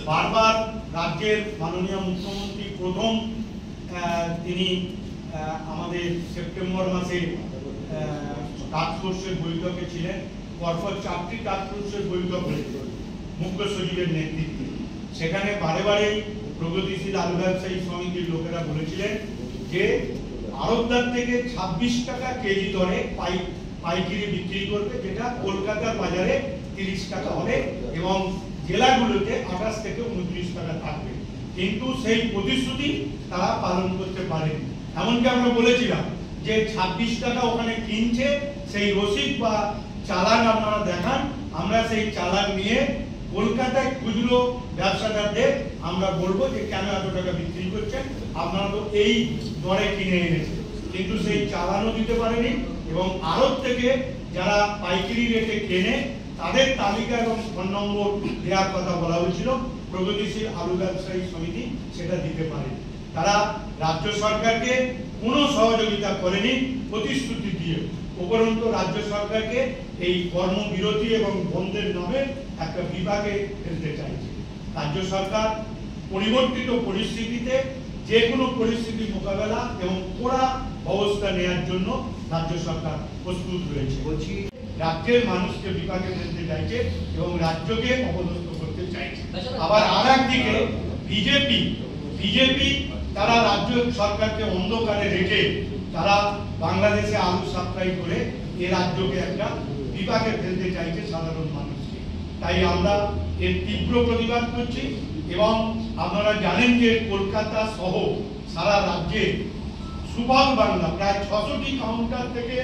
বারবার রাজ্যের মাননীয় মুখ্যমন্ত্রী প্রথম তিনি আমাদের সেপ্টেম্বর মাসে টাস্কফোর্সের বৈঠকে ছিলেন, পরপর 4টি টাস্কফোর্সের বৈঠক হয়েছে মুখ্য সচিবের নেতৃত্বে। সেখানে বারে বারে প্রগতিশীল আলু ব্যবসায়ী সমিতির লোকেরা বলেছিলেন যে আড়তদার থেকে 26 টাকা কেজি দরে পাইকারি বিক্রি করবে, যেটা কলকাতার বাজারে 30 টাকা হবে এবং জেলাগুলোতে 28 থেকে 29 টাকা থাকবে। কিন্তু সেই প্রতিশ্রুতি তারা পালন করতে পারেনি। এমনকি আমরা বলেছিলাম যে 26 টাকা ওখানে কিনছে, সেই রসিদ বা চালান আপনারা দেখান, আমরা সেই চালান নিয়ে কলকাতায় খুচরো ব্যবসাদারদের আমরা বলবো যে কেন এত টাকা বিক্রি করছেন, আপনারা তো এই দরে কিনে এনেছেন। কিন্তু সেই চালানও দিতে পারেনি এবং আড়ত থেকে যারা পাইকারি রেটে কেনে তাদের তালিকা এবং ফোন নম্বর দেওয়ার কথা বলা হয়েছিল, প্রগতিশীল আলু ব্যবসায়ী সমিতি সেটা দিতে পারে। তারা রাজ্য সরকারকে কোনো সহযোগিতা করেনি প্রতিশ্রুতি দিয়ে, উপরন্তু রাজ্য সরকারকে এই কর্মবিরতি এবং বন্ধের নামে একটা বিভাগে ফেলতে চাইছে। রাজ্য সরকার পরিবর্তিত পরিস্থিতিতে যে কোনো পরিস্থিতি মোকাবেলা এবং কড়া ব্যবস্থা নেওয়ার জন্য রাজ্য সরকার প্রস্তুত রয়েছে। বলছি রাজ্যের মানুষকে বিভাগে ফেলতে চাইছে এবং রাজ্যকে অপদস্থ করতে চাইছে। আবার আর একদিকে বিজেপি তারা রাজ্য সরকারকে অন্ধকারে রেখে তারা বাংলাদেশে আলু সাপ্লাই করে এ রাজ্যকে একটা বিভাগে ফেলতে চাইছে সাধারণ মানুষকে। তাই আমরা এর তীব্র প্রতিবাদ করছি এবং আপনারা জানেন যে কলকাতা সহ সারা রাজ্যে সুভাগ বাংলা প্রায় 600টি কাউন্টার থেকে